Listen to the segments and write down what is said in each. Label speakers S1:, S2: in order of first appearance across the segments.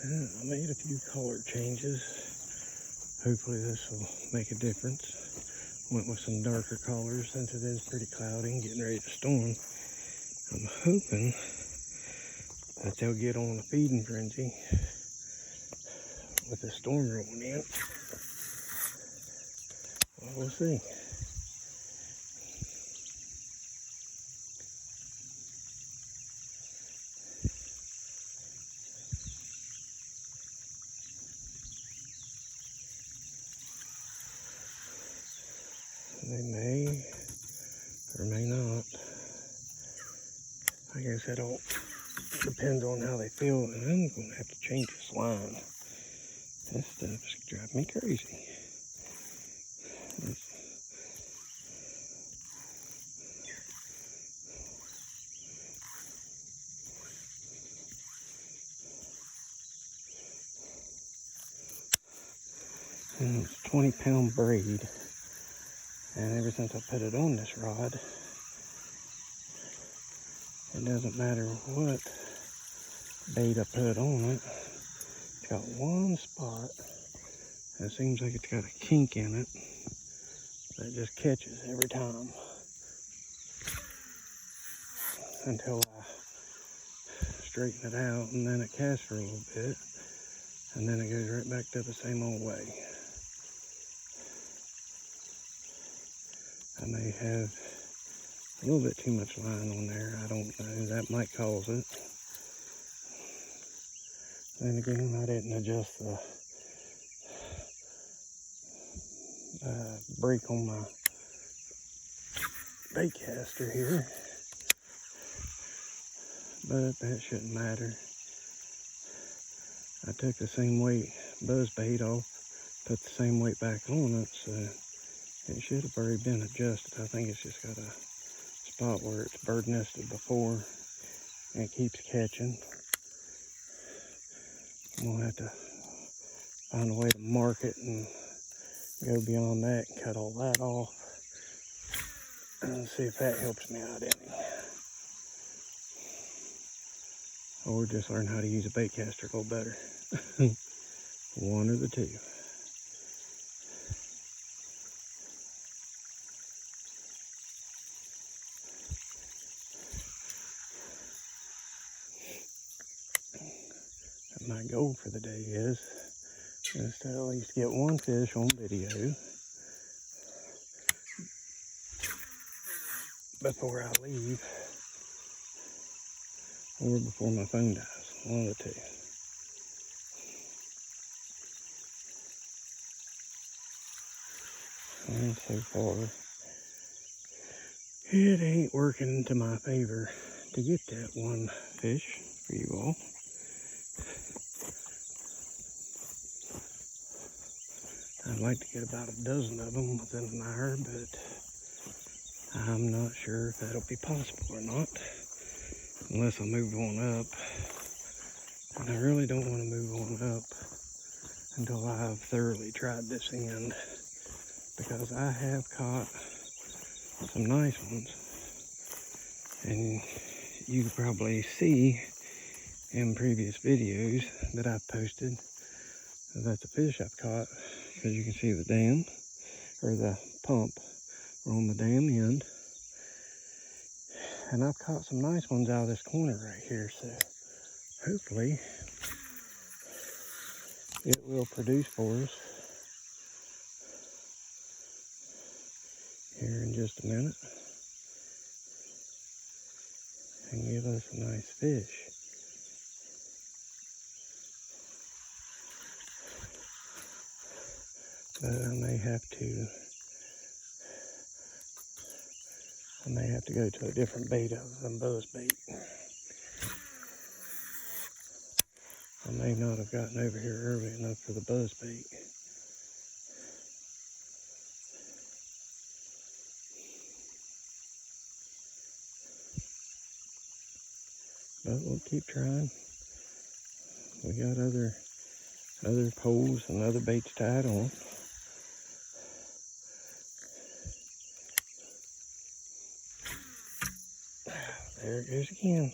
S1: I made a few color changes. Hopefully this will make a difference. Went with some darker colors since it is pretty cloudy and getting ready to storm. I'm hoping that they'll get on a feeding frenzy with the storm rolling in. Well, we'll see. They may or may not. I guess it all depends on how they feel, and I'm going to have to change this line. This stuff's driving me crazy. And it's a 20-pound braid, and ever since I put it on this rod, it doesn't matter what bait I put on it. It's got one spot that seems like it's got a kink in it that just catches every time until I straighten it out, and then it casts for a little bit, and then it goes right back to the same old way. I may have a little bit too much line on there. I don't know. That might cause it. Then again, I didn't adjust the brake on my bait caster here. But that shouldn't matter. I took the same weight buzz bait off, put the same weight back on it, so it should have already been adjusted. I think it's just got a spot where it's bird nested before and it keeps catching. I'm gonna have to find a way to mark it and go beyond that and cut all that off and see if that helps me out any. Or just learn how to use a bait caster a little better. One or the two. My goal for the day is to at least get one fish on video before I leave, or before my phone dies. One of the two. And so far, it ain't working to my favor to get that one fish for you all. I'd like to get about a dozen of them within an hour, but I'm not sure if that'll be possible or not, unless I move on up. And I really don't want to move on up until I've thoroughly tried this end, because I have caught some nice ones. And you can probably see in previous videos that I've posted that the fish I've caught, because you can see the dam, or the pump, are on the dam end. And I've caught some nice ones out of this corner right here, so hopefully it will produce for us here in just a minute and give us a nice fish. But I may have to go to a different bait other than buzz bait. I may not have gotten over here early enough for the buzz bait. But we'll keep trying. We got other poles and other baits tied on. There it goes again.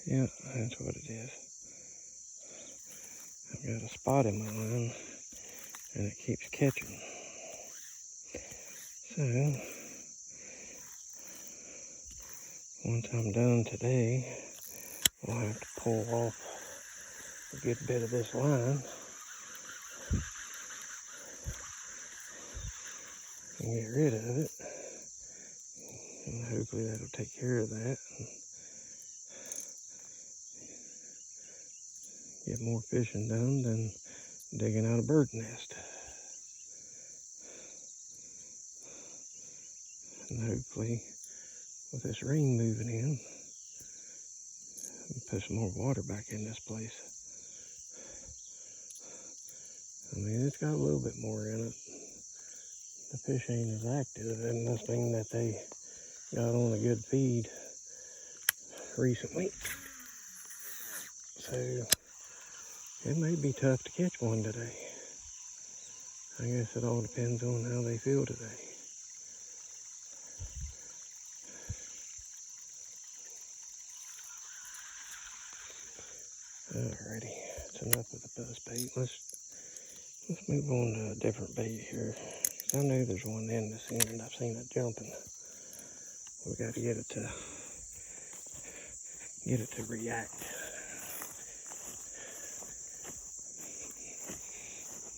S1: Yeah, that's what it is. I've got a spot in my line and it keeps catching. So, once I'm done today, I'll have to pull off a good bit of this line and get rid of it. And hopefully that'll take care of that. Get more fishing done than digging out a bird nest. And hopefully with this rain moving in, put some more water back in this place. I mean, it's got a little bit more in it. The fish ain't as active, and this thing that they got on a good feed recently. So it may be tough to catch one today. I guess it all depends on how they feel today. Alrighty, that's enough of the buzz bait. Let's move on to a different bait here. 'Cause I know there's one in this end. I've seen it jumping. We got to get it to react.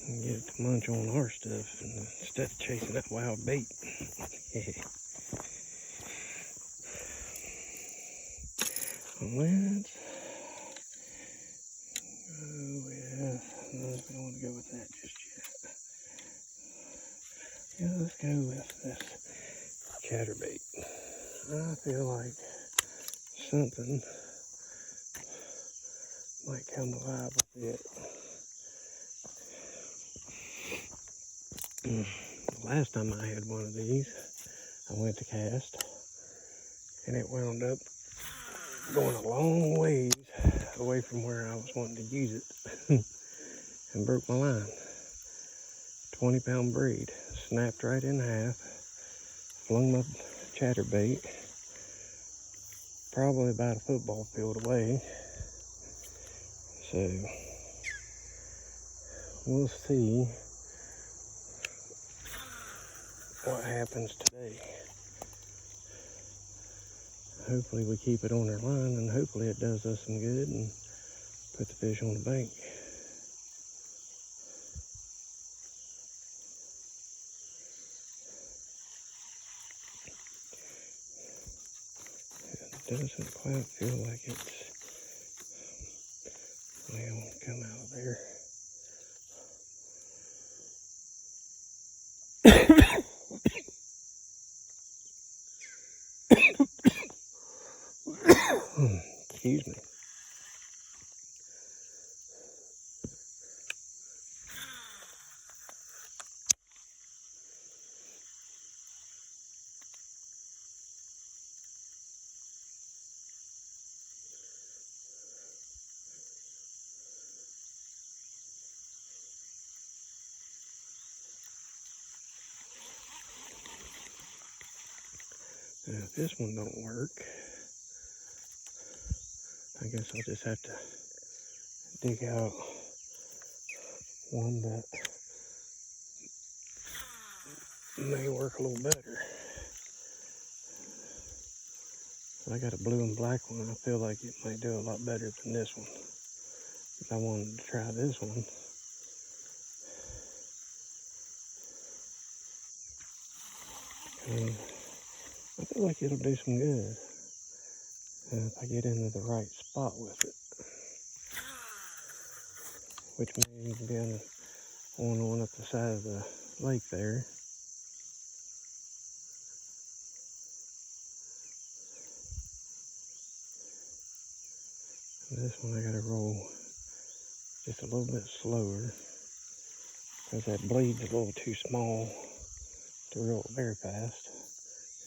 S1: And get it to munch on our stuff instead of chasing that wild bait. Let's go with, no, we don't want to go with that just yet. Yeah, let's go with this chatterbait. I feel like something might come alive with it. The last time I had one of these, I went to cast, and it wound up going a long ways away from where I was wanting to use it and broke my line. 20-pound braid, snapped right in half, flung my chatterbait probably about a football field away. So we'll see what happens today. Hopefully we keep it on our line, and hopefully it does us some good and put the fish on the bank. It doesn't quite feel like it's, well, come out of there. Excuse me. Now, if this one don't work, I guess I'll just have to dig out one that may work a little better. I got a blue and black one. I feel like it might do a lot better than this one. But I wanted to try this one. I feel like it'll do some good if I get into the right spot with it, which may be on one up the side of the lake there. And this one I gotta roll just a little bit slower because that blade's a little too small to roll very fast.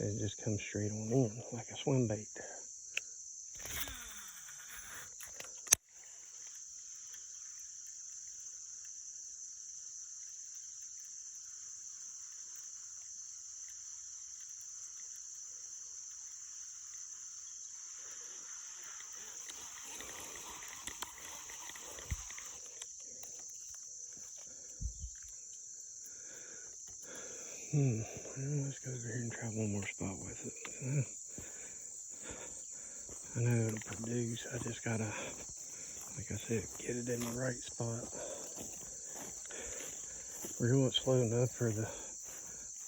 S1: It just comes straight on in like a swim bait. Well, let's go over here and try one more spot with it. I know it'll produce. I just gotta, like I said, get it in the right spot. Reel it slow enough for the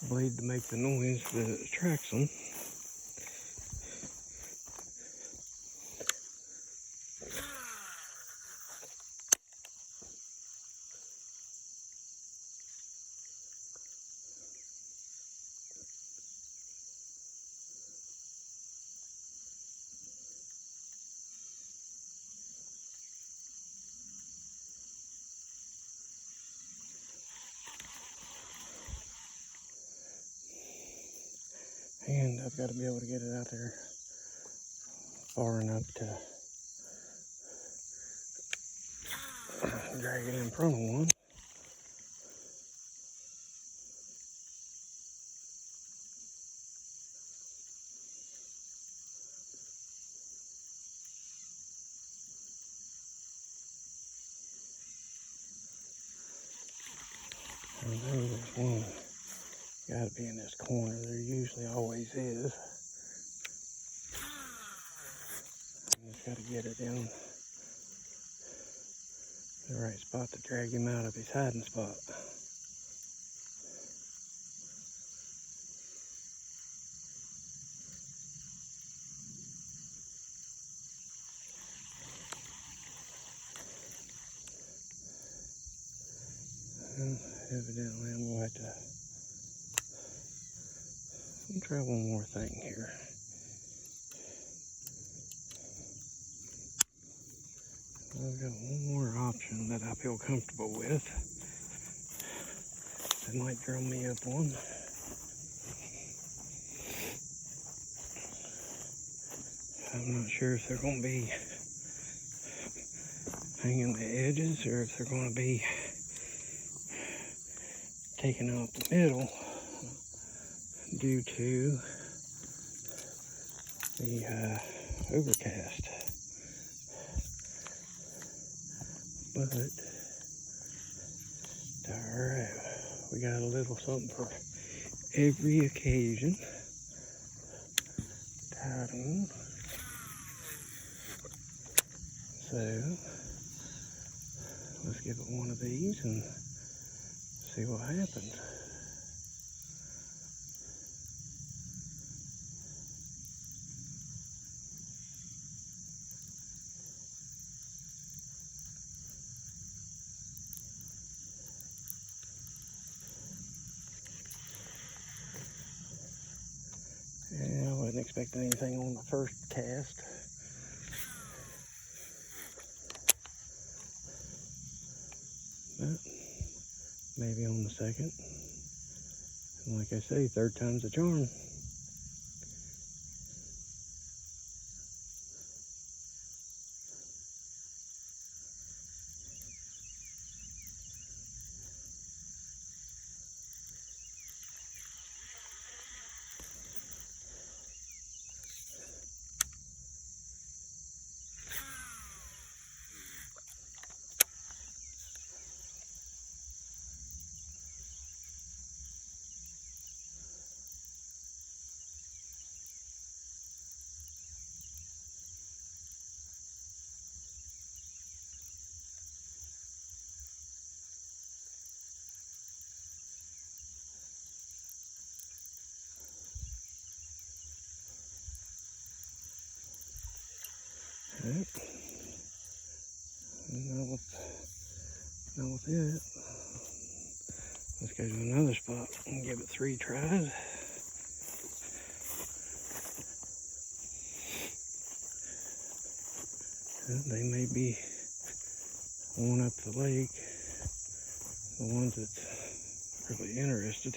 S1: blade to make the noise that it attracts them. And I've got to be able to get it out there far enough to drag it in front of one. I know there's one got to be in this corner. There usually always is. I just got to get it in the right spot to drag him out of his hiding spot. Well, evidently I'm going to have to try one more thing here. I've got one more option that I feel comfortable with. That might drum me up one. I'm not sure if they're going to be hanging the edges or if they're going to be taking out the middle due to the overcast. But alright, we got a little something for every occasion. Tied on. So let's give it one of these and see what happens. And I wasn't expecting anything on the first cast. But maybe on the second. And like I say, third time's a charm. Alright. Not with it. Let's go to another spot and give it 3 tries. They may be on up the lake, the ones that's really interested.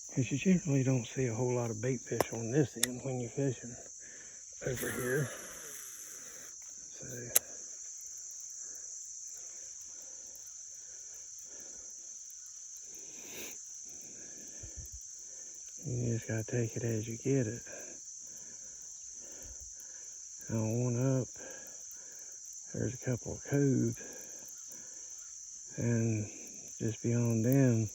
S1: Because you generally don't see a whole lot of bait fish on this end when you're fishing over here. So you just gotta take it as you get it. On one up, there's a couple of coves, and just beyond them,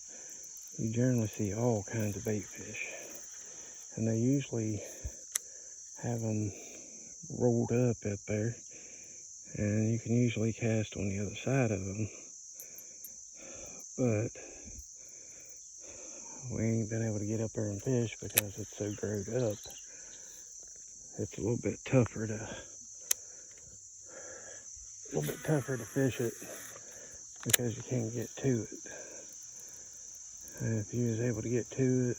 S1: you generally see all kinds of bait fish. And they usually have them rolled up there. And you can usually cast on the other side of them. But we ain't been able to get up there and fish because it's so growed up. It's a little bit tougher to fish it because you can't get to it. And if you was able to get to it,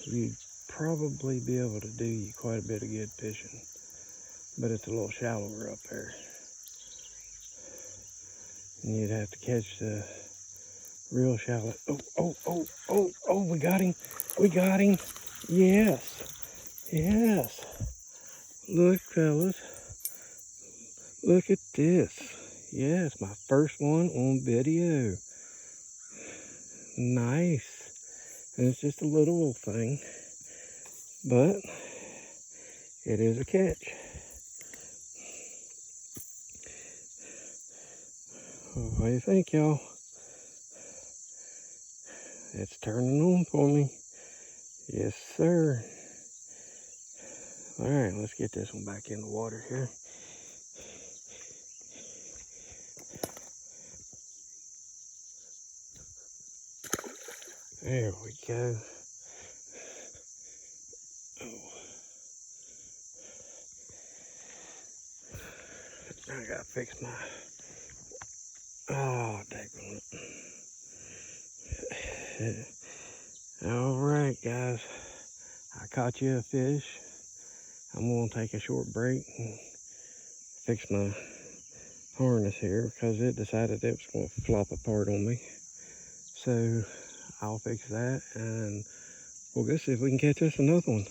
S1: you'd probably be able to do quite a bit of good fishing. But it's a little shallower up there. And you'd have to catch the real shallow. Oh, we got him. We got him. Yes. Yes. Look, fellas. Look at this. Yes, my first one on video. Nice. And it's just a little old thing. But it is a catch. What do you think, y'all? It's turning on for me. Yes, sir. All right, let's get this one back in the water here. There we go. Oh. I gotta fix my... Oh, dang it. All right, guys. I caught you a fish. I'm gonna take a short break and fix my harness here because it decided it was gonna flop apart on me. So I'll fix that and we'll go see if we can catch us another one.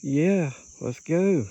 S1: Yeah, let's go.